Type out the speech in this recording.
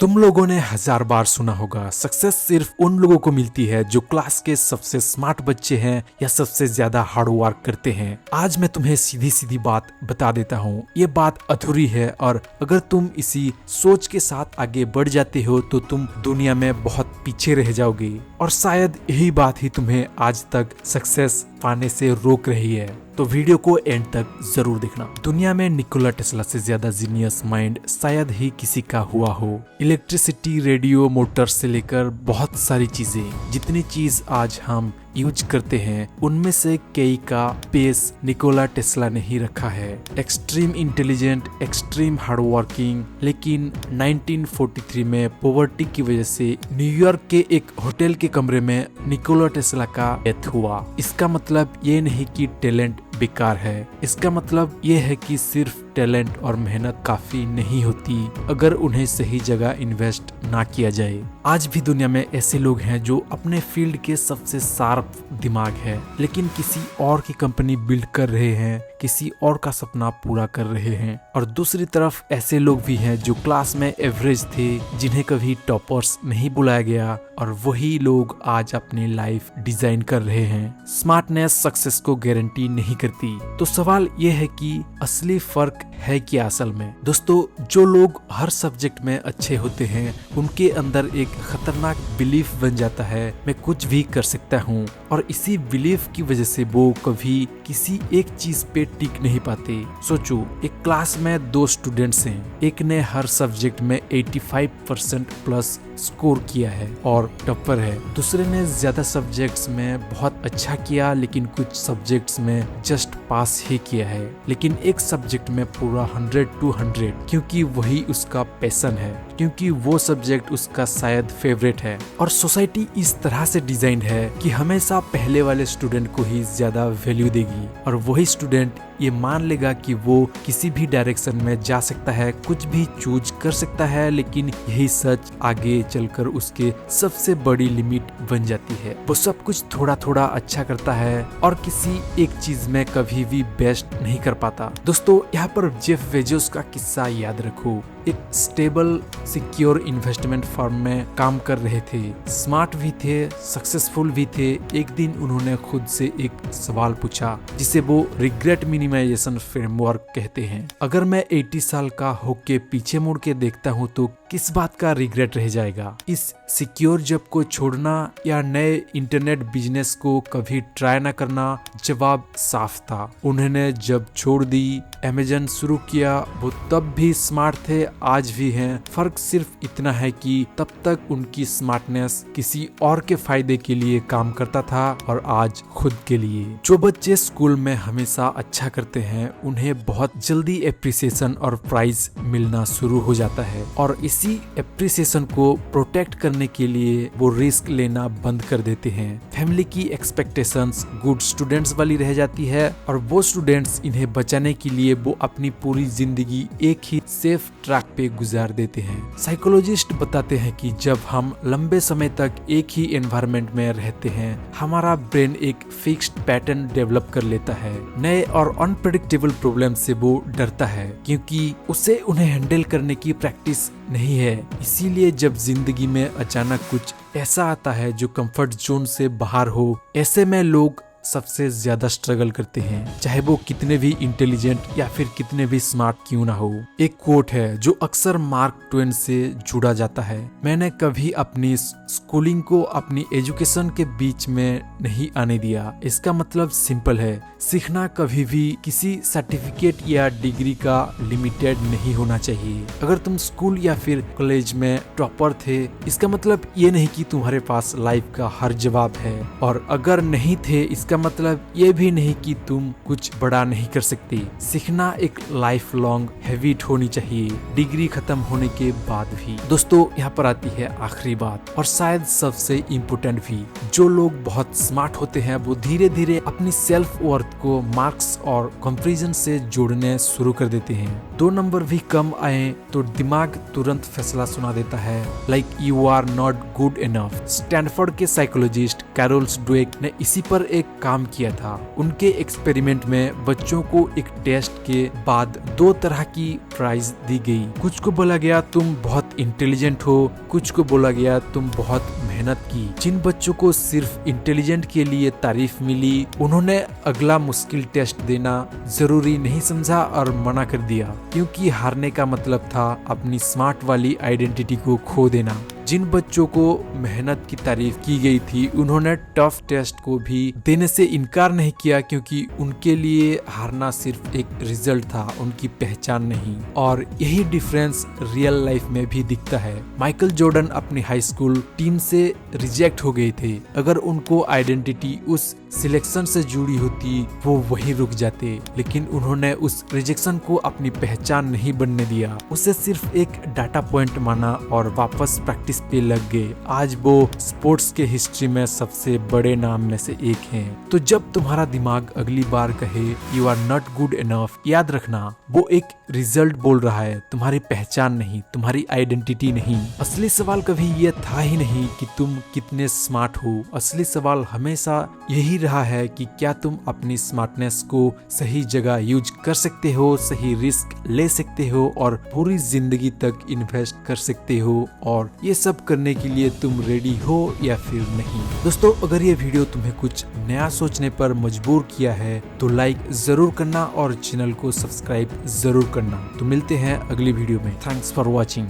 तुम लोगों ने 1000 बार सुना होगा, सक्सेस सिर्फ उन लोगों को मिलती है जो क्लास के सबसे स्मार्ट बच्चे हैं या सबसे ज्यादा हार्ड वर्क करते हैं। आज मैं तुम्हें सीधी सीधी बात बता देता हूँ, ये बात अधूरी है और अगर तुम इसी सोच के साथ आगे बढ़ जाते हो तो तुम दुनिया में बहुत पीछे रह जाओगे और शायद यही बात ही तुम्हें आज तक सक्सेस पाने से रोक रही है। तो वीडियो को एंड तक जरूर देखना। दुनिया में निकोला टेस्ला से ज्यादा जीनियस माइंड शायद ही किसी का हुआ हो। इलेक्ट्रिसिटी, रेडियो, मोटर से लेकर बहुत सारी चीजें, जितनी चीज आज हम यूज करते हैं उनमें से कई का बेस निकोला टेस्ला ने ही रखा है। Extreme intelligent, extreme hard working, लेकिन 1943 में पॉवर्टी की वजह से न्यूयॉर्क के एक होटल के कमरे में निकोला टेस्ला का डेथ हुआ। इसका मतलब ये नहीं कि टैलेंट बेकार है, इसका मतलब ये है कि सिर्फ टैलेंट और मेहनत काफी नहीं होती अगर उन्हें सही जगह इन्वेस्ट ना किया जाए। आज भी दुनिया में ऐसे लोग हैं जो अपने फील्ड के सबसे शार्प दिमाग है, लेकिन किसी और की कंपनी बिल्ड कर रहे हैं, किसी और का सपना पूरा कर रहे हैं। और दूसरी तरफ ऐसे लोग भी हैं जो क्लास में एवरेज थे, जिन्हें कभी टॉपर्स नहीं बुलाया गया, और वही लोग आज अपनी लाइफ डिजाइन कर रहे हैं। स्मार्टनेस सक्सेस को गारंटी नहीं करती। तो सवाल ये है कि असली फर्क है क्या असल में? दोस्तों, जो लोग हर सब्जेक्ट में अच्छे होते हैं उनके अंदर एक खतरनाक बिलीफ बन जाता है, मैं कुछ भी कर सकता हूँ, और इसी बिलीफ की वजह से वो कभी किसी एक चीज पे टिक नहीं पाते। सोचो, एक क्लास में 2 स्टूडेंट्स हैं, एक ने हर सब्जेक्ट में 85% प्लस स्कोर किया है और टॉपर है, दूसरे ने ज्यादा सब्जेक्ट्स में बहुत अच्छा किया लेकिन कुछ सब्जेक्ट्स में जस्ट पास ही किया है। लेकिन एक सब्जेक्ट में पूरा 100-100, क्योंकि वही उसका पैशन है, क्योंकि वो सब्जेक्ट उसका शायद फेवरेट है। और सोसाइटी इस तरह से डिजाइन है कि हमेशा पहले वाले स्टूडेंट को ही ज्यादा वैल्यू देगी और वही स्टूडेंट ये मान लेगा कि वो किसी भी डायरेक्शन में जा सकता है, कुछ भी चूज कर सकता है, लेकिन यही सच आगे चलकर उसके सबसे बड़ी लिमिट बन जाती है। वो सब कुछ थोड़ा थोड़ा अच्छा करता है और किसी एक चीज में कभी भी बेस्ट नहीं कर पाता। दोस्तों, यहाँ पर जेफ बेजोस का किस्सा याद रखो। एक स्टेबल सिक्योर इन्वेस्टमेंट फर्म में काम कर रहे थे, स्मार्ट भी थे, सक्सेसफुल भी थे। एक दिन उन्होंने खुद से एक सवाल पूछा जिसे वो रिग्रेट मिनिमाइजेशन फ्रेमवर्क कहते हैं। अगर मैं 80 साल का होके पीछे मुड़ के देखता हूँ तो किस बात का रिग्रेट रह जाएगा? इस सिक्योर जॉब को छोड़ना या नए इंटरनेट बिजनेस को कभी ट्राई ना करना? जवाब साफ था। उन्होंने जब छोड़ दी, अमेज़न शुरू किया। वो तब भी स्मार्ट थे, आज भी हैं। फर्क सिर्फ इतना है कि तब तक उनकी स्मार्टनेस किसी और के फायदे के लिए काम करता था और आज खुद के लिए। जो बच्चे स्कूल में हमेशा अच्छा करते हैं उन्हें बहुत जल्दी एप्रिसिएशन और प्राइज मिलना शुरू हो जाता है, और इसी एप्रिसिएशन को प्रोटेक्ट करने के लिए वो रिस्क लेना बंद कर देते हैं। फैमिली की एक्सपेक्टेशंस गुड स्टूडेंट्स वाली रह जाती है और वो स्टूडेंट्स इन्हें बचाने के लिए वो अपनी पूरी जिंदगी एक ही सेफ ट्रैक पे गुजार देते हैं। साइकोलॉजिस्ट बताते हैं कि जब हम लंबे समय तक एक ही एनवायरनमेंट में रहते हैं, हमारा ब्रेन एक फिक्स्ड पैटर्न डेवलप कर लेता है। नए और अनप्रेडिक्टेबल प्रॉब्लम से वो डरता है क्योंकि उसे उन्हें हैंडल करने की प्रैक्टिस नहीं है। इसीलिए जब जिंदगी में अचानक कुछ ऐसा आता है जो कंफर्ट जोन से बाहर हो, ऐसे में लोग सबसे ज्यादा स्ट्रगल करते हैं, चाहे वो कितने भी इंटेलिजेंट या फिर कितने भी स्मार्ट क्यों ना हो। एक कोट है जो अक्सर मार्क ट्वेन से जुड़ा जाता है, मैंने कभी अपनी स्कूलिंग को अपनी एजुकेशन के बीच में नहीं आने दिया। इसका मतलब सिंपल है, सीखना कभी भी किसी सर्टिफिकेट या डिग्री का लिमिटेड नहीं होना चाहिए। अगर तुम स्कूल या फिर कॉलेज में टॉपर थे, इसका मतलब ये नहीं कि तुम्हारे पास लाइफ का हर जवाब है, और अगर नहीं थे इसका मतलब ये भी नहीं कि तुम कुछ बड़ा नहीं कर सकते। सीखना एक लाइफ लॉन्ग हैबिट होनी चाहिए, डिग्री खत्म होने के बाद भी। दोस्तों, यहाँ पर आती है आखिरी बात और शायद सबसे इम्पोर्टेंट भी। जो लोग बहुत स्मार्ट होते हैं वो धीरे धीरे अपनी सेल्फ वर्थ को मार्क्स और कंपैरिजन से जोड़ने शुरू कर देते हैं। 2 नंबर भी कम आए तो दिमाग तुरंत फैसला सुना देता है, like you are not good enough. Stanford के साइकोलॉजिस्ट कैरोल ड्वेक ने इसी पर एक काम किया था। उनके एक्सपेरिमेंट में बच्चों को एक टेस्ट के बाद 2 तरह की प्राइज दी गई। कुछ को बोला गया तुम बहुत इंटेलिजेंट हो, कुछ को बोला गया तुम बहुत मेहनत की। जिन बच्चों को सिर्फ इंटेलिजेंट के लिए तारीफ मिली, उन्होंने अगला मुश्किल टेस्ट देना जरूरी नहीं समझा और मना कर दिया, क्योंकि हारने का मतलब था अपनी स्मार्ट वाली आइडेंटिटी को खो देना। जिन बच्चों को मेहनत की तारीफ की गई थी, उन्होंने टफ टेस्ट को भी देने से इनकार नहीं किया, क्योंकि उनके लिए हारना सिर्फ एक रिजल्ट था, उनकी पहचान नहीं। और यही डिफरेंस रियल लाइफ में भी दिखता है। माइकल जॉर्डन अपनी हाई स्कूल टीम से रिजेक्ट हो गए थे। अगर उनको आइडेंटिटी उस सिलेक्शन से जुड़ी होती, वो वहीं रुक जाते, लेकिन उन्होंने उस रिजेक्शन को अपनी पहचान नहीं बनने दिया। उसे सिर्फ एक डाटा पॉइंट माना और वापस प्रैक्टिस पे लग गए। आज वो स्पोर्ट्स के हिस्ट्री में सबसे बड़े नाम में से एक हैं। तो जब तुम्हारा दिमाग अगली बार कहे you are not good enough, याद रखना वो एक रिजल्ट बोल रहा है, तुम्हारी पहचान नहीं, तुम्हारी आइडेंटिटी नहीं। असली सवाल कभी ये था ही नहीं कि तुम कितने स्मार्ट हो। असली सवाल हमेशा यही रहा है कि क्या तुम अपनी स्मार्टनेस को सही जगह यूज कर सकते हो, सही रिस्क ले सकते हो और पूरी जिंदगी तक इन्वेस्ट कर सकते हो, और ये सब करने के लिए तुम रेडी हो या फिर नहीं। दोस्तों, अगर ये वीडियो तुम्हें कुछ नया सोचने पर मजबूर किया है तो लाइक जरूर करना और चैनल को सब्सक्राइब जरूर करना। तो मिलते हैं अगली वीडियो में। Thanks for watching.